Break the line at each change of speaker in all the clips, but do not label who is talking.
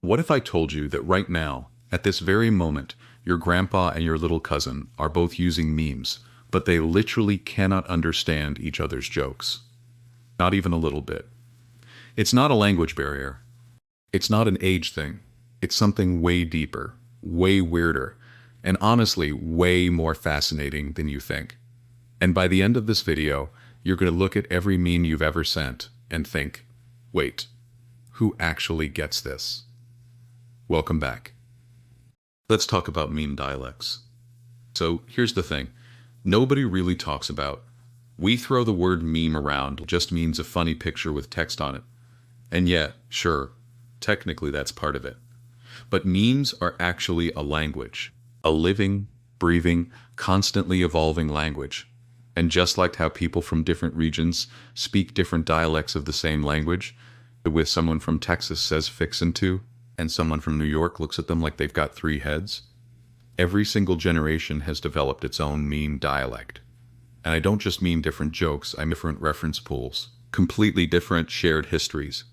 What if I told you that right now, at this very moment, your grandpa and your little cousin are both using memes, but they literally cannot understand each other's jokes? Not even a little bit. It's not a language barrier. It's not an age thing. It's something way deeper, way weirder, and honestly, way more fascinating than you think. And by the end of this video, you're going to look at every meme you've ever sent and think, wait, who actually gets this? Welcome back. Let's talk about meme dialects. So here's the thing. Nobody really talks about. We throw the word meme around, it just means a funny picture with text on it. And yeah, sure, technically that's part of it. But memes are actually a language, a living, breathing, constantly evolving language. And just like how people from different regions speak different dialects of the same language, with someone from Texas says fixin' to, and someone from New York looks at them like they've got three heads, every single generation has developed its own meme dialect. And I don't just mean different jokes, I mean different reference pools, completely different shared histories,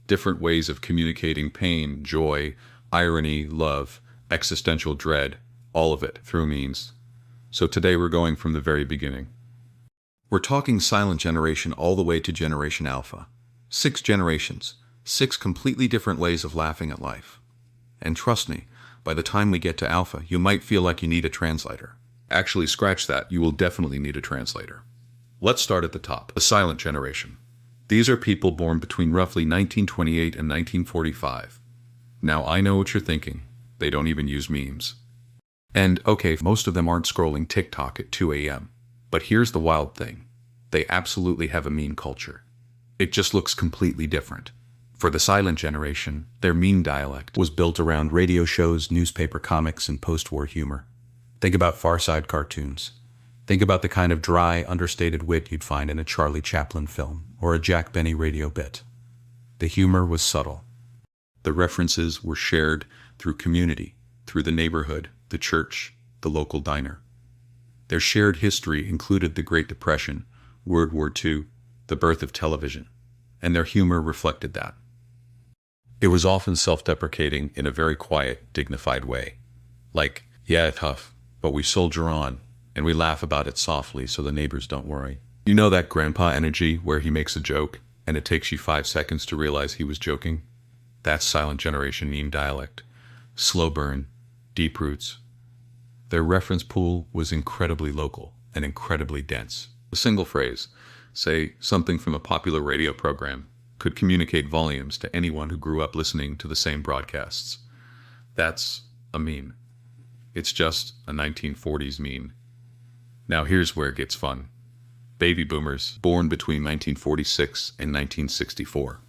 different ways of communicating pain, joy, irony, love, existential dread, all of it through memes. So today we're going from the very beginning. We're talking silent generation all the way to Generation Alpha. 6 generations, 6 completely different ways of laughing at life. And trust me, by the time we get to Alpha, you might feel like you need a translator. Actually, scratch that, you will definitely need a translator. Let's start at the top, the silent generation. These are people born between roughly 1928 and 1945. Now I know what you're thinking, they don't even use memes. And okay, most of them aren't scrolling TikTok at 2 a.m. But here's the wild thing, they absolutely have a meme culture. It just looks completely different. For the silent generation, their meme dialect was built around radio shows, newspaper comics, and post-war humor. Think about Far Side cartoons. Think about the kind of dry, understated wit you'd find in a Charlie Chaplin film or a Jack Benny radio bit. The humor was subtle. The references were shared through community, through the neighborhood, the church, the local diner. Their shared history included the Great Depression, World War II, the birth of television, and their humor reflected that. It was often self-deprecating in a very quiet, dignified way. Like, yeah, it's tough, but we soldier on, and we laugh about it softly so the neighbors don't worry. You know that grandpa energy where he makes a joke, and it takes you 5 seconds to realize he was joking? That's silent generation meme dialect. Slow burn, deep roots. Their reference pool was incredibly local and incredibly dense. A single phrase, say something from a popular radio program, could communicate volumes to anyone who grew up listening to the same broadcasts. That's a meme. It's just a 1940s meme. Now here's where it gets fun. Baby boomers, born between 1946 and 1964.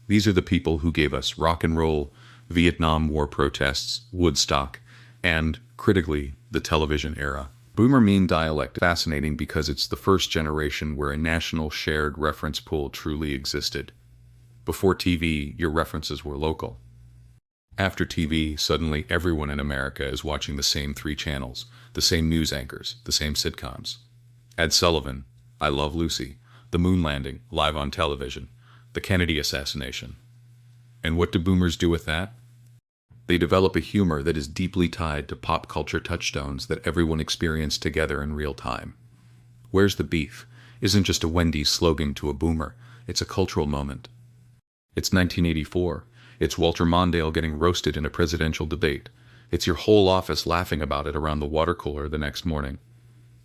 These are the people who gave us rock and roll, Vietnam War protests, Woodstock, and, critically, the television era. Boomer meme dialect is fascinating because it's the first generation where a national shared reference pool truly existed. Before TV, your references were local. After TV, suddenly everyone in America is watching the same 3 channels, the same news anchors, the same sitcoms. Ed Sullivan, I Love Lucy, the moon landing, live on television, the Kennedy assassination. And what do boomers do with that? They develop a humor that is deeply tied to pop culture touchstones that everyone experienced together in real time. Where's the beef isn't just a Wendy's slogan to a boomer, it's a cultural moment. It's 1984. It's Walter Mondale getting roasted in a presidential debate. It's your whole office laughing about it around the water cooler the next morning.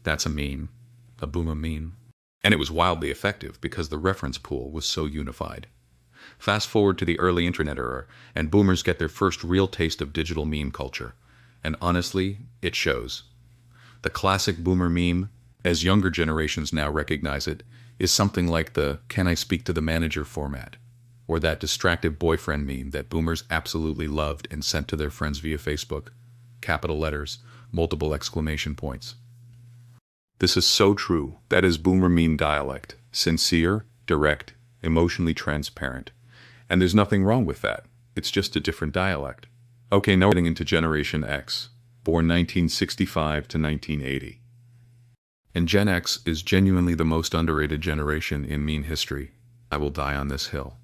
That's a meme. A boomer meme. And it was wildly effective because the reference pool was so unified. Fast forward to the early internet era, and boomers get their first real taste of digital meme culture. And honestly, it shows. The classic boomer meme, as younger generations now recognize it, is something like the "Can I speak to the manager" format, or that distracted boyfriend meme that boomers absolutely loved and sent to their friends via Facebook. Capital letters, multiple exclamation points. This is so true. That is boomer meme dialect. Sincere, direct, emotionally transparent. And there's nothing wrong with that. It's just a different dialect. Okay, now we're getting into Generation X, born 1965 to 1980. And Gen X is genuinely the most underrated generation in meme history. I will die on this hill.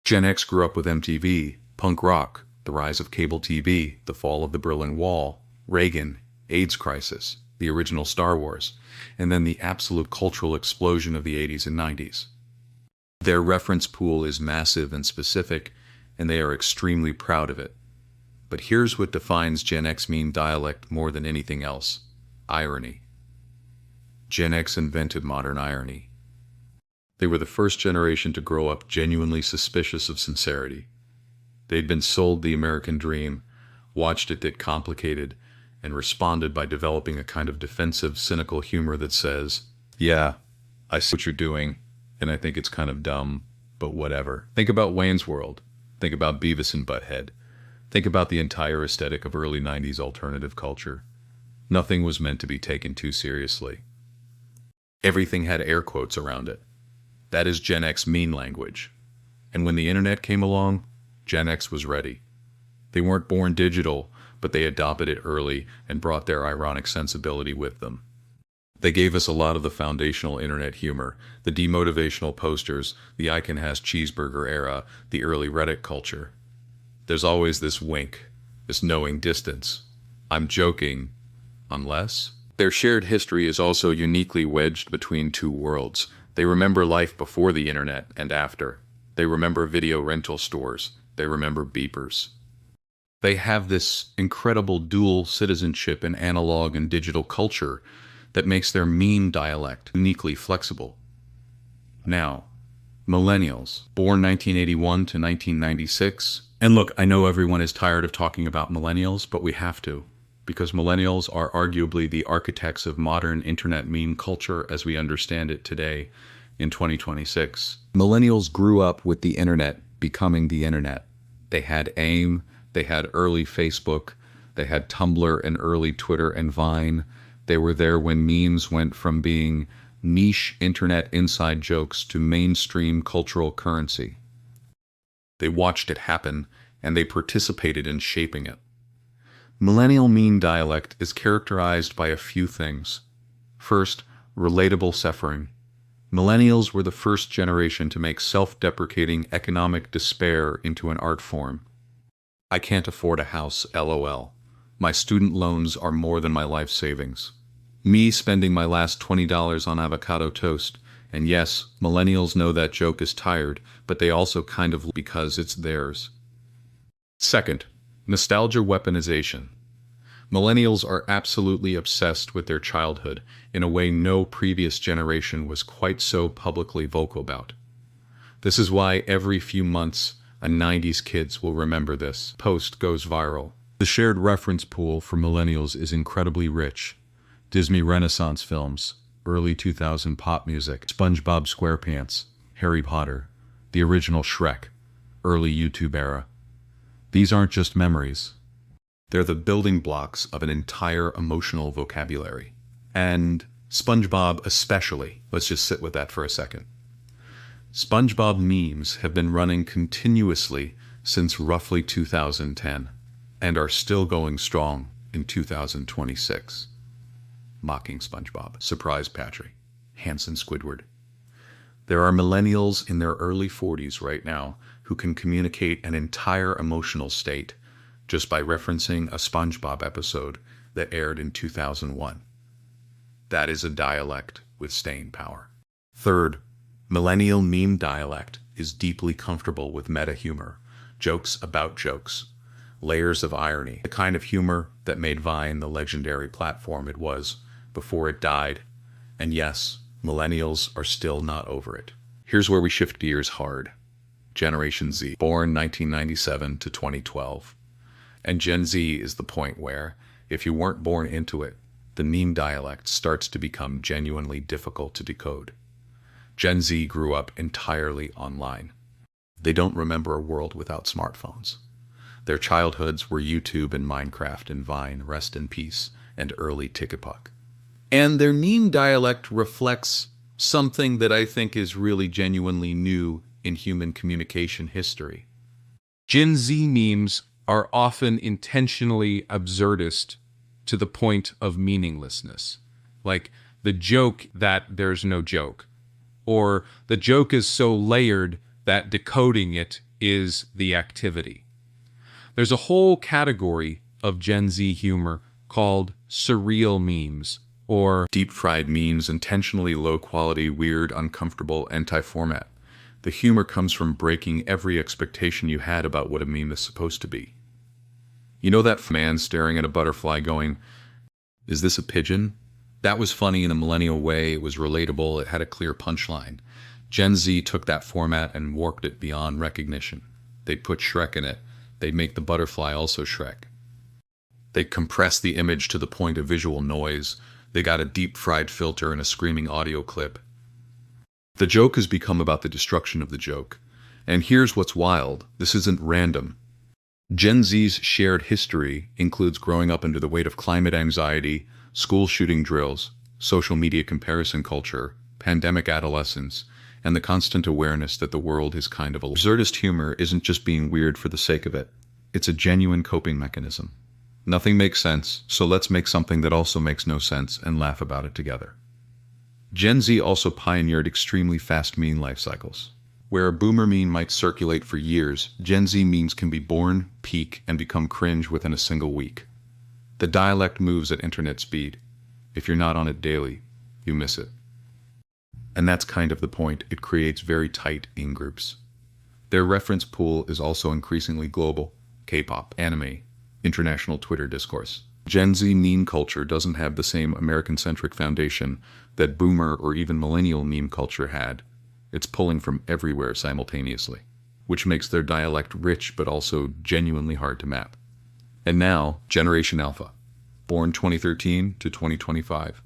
Gen X grew up with MTV, Punk rock, the rise of cable TV, the fall of the Berlin Wall, Reagan, AIDS crisis, the original Star Wars, and then the absolute cultural explosion of the 80s and 90s. Their reference pool is massive and specific, and they are extremely proud of it. But here's what defines Gen X meme dialect more than anything else: irony. Gen X invented modern irony. They were the first generation to grow up genuinely suspicious of sincerity. They'd been sold the American dream, watched it get complicated, and responded by developing a kind of defensive, cynical humor that says, "Yeah, I see what you're doing, and I think it's kind of dumb, but whatever." Think about Wayne's World. Think about Beavis and Butthead. Think about the entire aesthetic of early 90s alternative culture. Nothing was meant to be taken too seriously. Everything had air quotes around it. That is Gen X meme language. And when the internet came along, Gen X was ready. They weren't born digital, but they adopted it early and brought their ironic sensibility with them. They gave us a lot of the foundational internet humor, the demotivational posters, the I can has cheeseburger era, the early Reddit culture. There's always this wink, this knowing distance. I'm joking, unless... Their shared history is also uniquely wedged between two worlds. They remember life before the internet and after. They remember video rental stores. They remember beepers. They have this incredible dual citizenship in analog and digital culture that makes their meme dialect uniquely flexible. Now, Millennials, born 1981 to 1996. And look, I know everyone is tired of talking about Millennials, but we have to, because Millennials are arguably the architects of modern internet meme culture as we understand it today in 2026. Millennials grew up with the internet becoming the internet. They had AIM, they had early Facebook, they had Tumblr and early Twitter and Vine. They were there when memes went from being niche internet inside jokes to mainstream cultural currency. They watched it happen, and they participated in shaping it. Millennial meme dialect is characterized by a few things. First, relatable suffering. Millennials were the first generation to make self-deprecating economic despair into an art form. I can't afford a house, LOL. My student loans are more than my life savings. Me spending my last $20 on avocado toast. And yes, millennials know that joke is tired, but they also kind of because it's theirs. Second, nostalgia weaponization. Millennials are absolutely obsessed with their childhood in a way no previous generation was quite so publicly vocal about. This is why every few months, a 90s kids will remember this post goes viral. The shared reference pool for millennials is incredibly rich. Disney Renaissance films, early 2000 pop music, SpongeBob SquarePants, Harry Potter, the original Shrek, early YouTube era. These aren't just memories. They're the building blocks of an entire emotional vocabulary. And SpongeBob especially. Let's just sit with that for a second. SpongeBob memes have been running continuously since roughly 2010 and are still going strong in 2026. Mocking SpongeBob, Surprise Patrick, Hanson Squidward. There are millennials in their early 40s right now who can communicate an entire emotional state just by referencing a SpongeBob episode that aired in 2001. That is a dialect with staying power. Third, millennial meme dialect is deeply comfortable with meta humor, jokes about jokes, layers of irony, the kind of humor that made Vine the legendary platform it was before it died. And yes, millennials are still not over it. Here's where we shift gears hard. Generation Z, born 1997 to 2012. And Gen Z is the point where, if you weren't born into it, the meme dialect starts to become genuinely difficult to decode. Gen Z grew up entirely online. They don't remember a world without smartphones. Their childhoods were YouTube and Minecraft and Vine, rest in peace, and early TikTok. And their meme dialect reflects something that I think is really genuinely new in human communication history. Gen Z memes are often intentionally absurdist to the point of meaninglessness. Like the joke that there's no joke. Or the joke is so layered that decoding it is the activity.
There's a whole category of Gen Z humor called surreal memes, or
Deep-fried memes, intentionally low-quality, weird, uncomfortable, anti-format. The humor comes from breaking every expectation you had about what a meme is supposed to be. You know that man staring at a butterfly going, "Is this a pigeon?" That was funny in a millennial way. It was relatable. It had a clear punchline. Gen Z took that format and warped it beyond recognition. They'd put Shrek in it. They'd make the butterfly also Shrek. They'd compress the image to the point of visual noise. They got a deep-fried filter and a screaming audio clip. The joke has become about the destruction of the joke. And here's what's wild. This isn't random. Gen Z's shared history includes growing up under the weight of climate anxiety, school shooting drills, social media comparison culture, pandemic adolescence, and the constant awareness that the world is kind of a... Absurdist humor isn't just being weird for the sake of it. It's a genuine coping mechanism. Nothing makes sense, so let's make something that also makes no sense and laugh about it together. Gen Z also pioneered extremely fast meme life cycles. Where a boomer meme might circulate for years, Gen Z memes can be born, peak, and become cringe within a single week. The dialect moves at internet speed. If you're not on it daily, you miss it. And that's kind of the point. It creates very tight in-groups. Their reference pool is also increasingly global. K-pop, anime, international Twitter discourse. Gen Z meme culture doesn't have the same American-centric foundation that boomer or even millennial meme culture had. It's pulling from everywhere simultaneously, which makes their dialect rich but also genuinely hard to map. And now, Generation Alpha, born 2013 to 2025,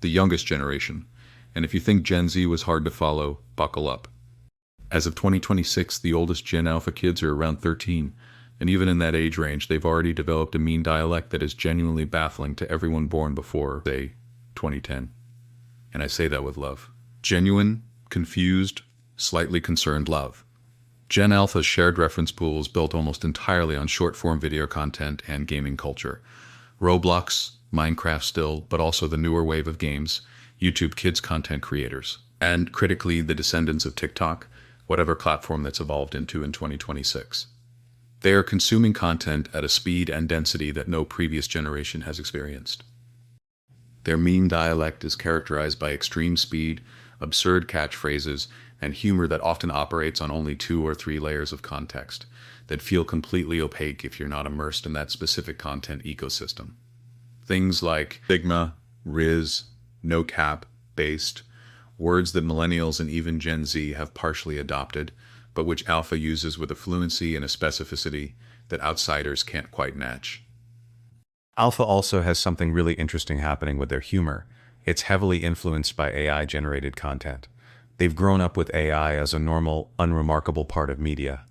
the youngest generation. And if you think Gen Z was hard to follow, buckle up. As of 2026, the oldest Gen Alpha kids are around 13, and even in that age range, they've already developed a meme dialect that is genuinely baffling to everyone born before, say, 2010. And I say that with love. Genuine, confused, slightly concerned love. Gen Alpha's shared reference pool is built almost entirely on short-form video content and gaming culture. Roblox, Minecraft still, but also the newer wave of games, YouTube Kids content creators, and critically the descendants of TikTok, whatever platform that's evolved into in 2026. They are consuming content at a speed and density that no previous generation has experienced. Their meme dialect is characterized by extreme speed, absurd catchphrases, and humor that often operates on only 2 or 3 layers of context that feel completely opaque if you're not immersed in that specific content ecosystem. Things like Sigma, Riz, no cap, based, words that millennials and even Gen Z have partially adopted, but which Alpha uses with a fluency and a specificity that outsiders can't quite match.
Alpha also has something really interesting happening with their humor. It's heavily influenced by AI-generated content. They've grown up with AI as a normal, unremarkable part of media.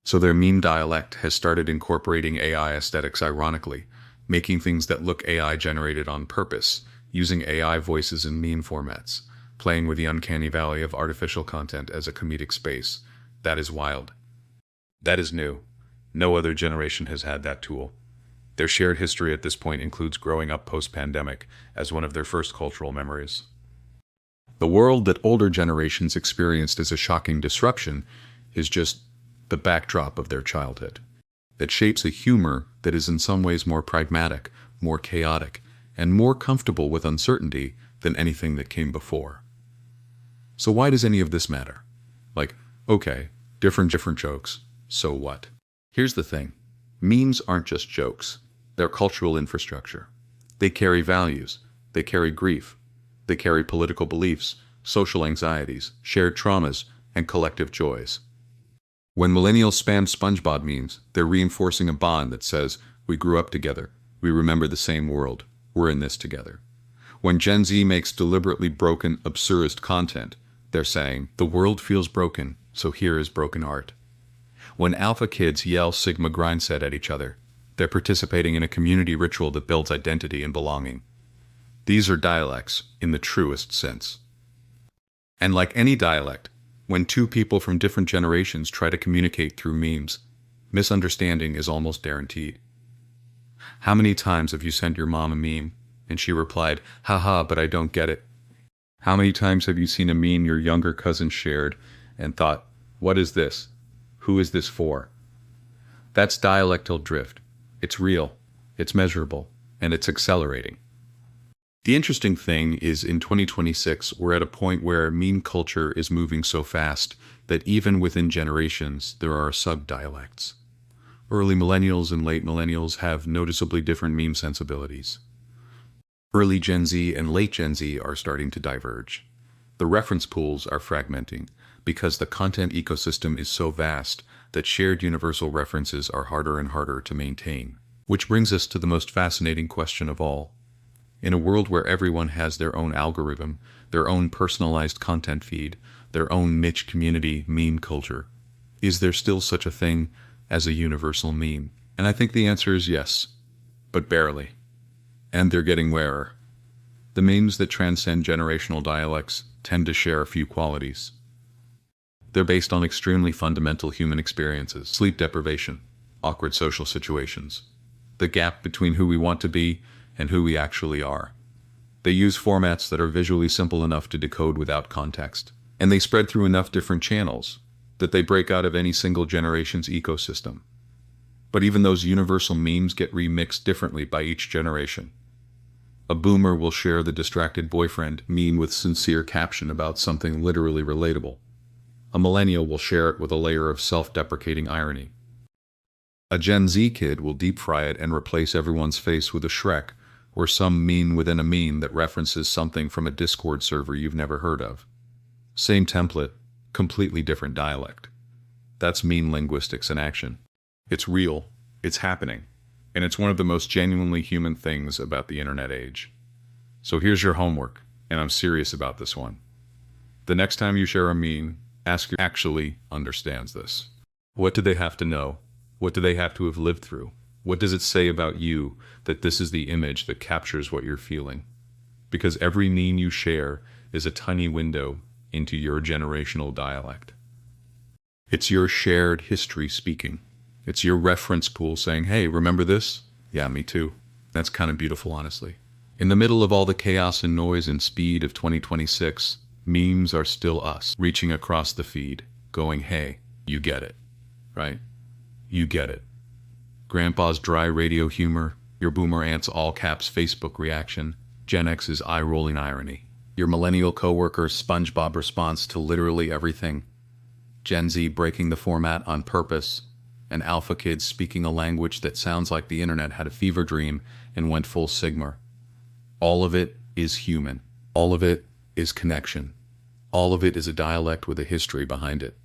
So their meme dialect has started incorporating AI aesthetics ironically, making things that look AI-generated on purpose, using AI voices in meme formats, playing with the uncanny valley of artificial content as a comedic space. That is wild. That is new. No other generation has had that tool. Their shared history at this point includes growing up post-pandemic as one of their first cultural memories. The world that older generations experienced as a shocking disruption is just the backdrop of their childhood, that shapes a humor that is in some ways more pragmatic, more chaotic, and more comfortable with uncertainty than anything that came before. So why does any of this matter? Like, okay, different jokes, so what? Here's the thing. Memes aren't just jokes. They're cultural infrastructure. They carry values. They carry grief. They carry political beliefs, social anxieties, shared traumas, and collective joys. When millennials spam SpongeBob memes, they're reinforcing a bond that says, we grew up together, we remember the same world, we're in this together. When Gen Z makes deliberately broken, absurdist content, they're saying, the world feels broken, so here is broken art. When Alpha kids yell Sigma grindset at each other, they're participating in a community ritual that builds identity and belonging. These are dialects in the truest sense. And like any dialect, when two people from different generations try to communicate through memes, misunderstanding is almost guaranteed. How many times have you sent your mom a meme and she replied, haha, but I don't get it? How many times have you seen a meme your younger cousin shared and thought, what is this? Who is this for? That's dialectal drift. It's real, it's measurable, and it's accelerating. The interesting thing is in 2026, we're at a point where meme culture is moving so fast that even within generations, there are sub-dialects. Early millennials and late millennials have noticeably different meme sensibilities. Early Gen Z and late Gen Z are starting to diverge. The reference pools are fragmenting because the content ecosystem is so vast that shared universal references are harder and harder to maintain. Which brings us to the most fascinating question of all. In a world where everyone has their own algorithm, their own personalized content feed, their own niche community meme culture, is there still such a thing as a universal meme? And I think the answer is yes, but barely. And they're getting rarer. The memes that transcend generational dialects tend to share a few qualities. They're based on extremely fundamental human experiences: sleep deprivation, awkward social situations, the gap between who we want to be and who we actually are. They use formats that are visually simple enough to decode without context, and they spread through enough different channels that they break out of any single generation's ecosystem. But even those universal memes get remixed differently by each generation. A boomer will share the distracted boyfriend meme with sincere caption about something literally relatable. A millennial will share it with a layer of self-deprecating irony. A Gen Z kid will deep fry it and replace everyone's face with a Shrek, or some meme within a meme that references something from a Discord server you've never heard of. Same template, completely different dialect. That's meme linguistics in action. It's real, it's happening, and it's one of the most genuinely human things about the internet age. So here's your homework, and I'm serious about this one. The next time you share a meme, ask who actually understands this. What do they have to know? What do they have to have lived through? What does it say about you that this is the image that captures what you're feeling? Because every meme you share is a tiny window into your generational dialect. It's your shared history speaking. It's your reference pool saying, hey, remember this? Yeah, me too. That's kind of beautiful, honestly. In the middle of all the chaos and noise and speed of 2026, memes are still us, reaching across the feed, going, hey, you get it, right? You get it. Grandpa's dry radio humor, your boomer aunt's all-caps Facebook reaction, Gen X's eye-rolling irony, your millennial coworker's SpongeBob response to literally everything, Gen Z breaking the format on purpose, and alpha kids speaking a language that sounds like the internet had a fever dream and went full Sigma. All of it is human. All of it is connection. All of it is a dialect with a history behind it.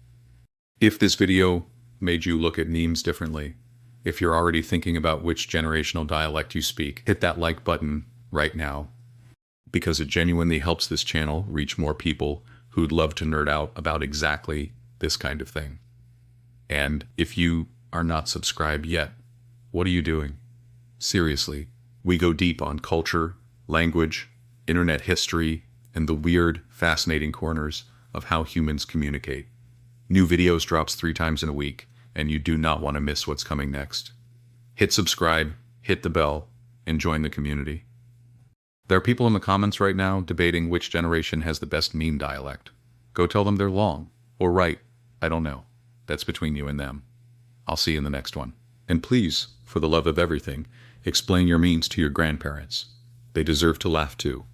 If this video made you look at memes differently, if you're already thinking about which generational dialect you speak, hit that like button right now, because it genuinely helps this channel reach more people who'd love to nerd out about exactly this kind of thing. And if you are not subscribed yet, what are you doing? Seriously, we go deep on culture, language, internet history, and the weird, fascinating corners of how humans communicate. New videos drops 3 times in a week, and you do not want to miss what's coming next. Hit subscribe, hit the bell, and join the community. There are people in the comments right now debating which generation has the best meme dialect. Go tell them they're long, or right, I don't know. That's between you and them. I'll see you in the next one. And please, for the love of everything, explain your memes to your grandparents. They deserve to laugh too.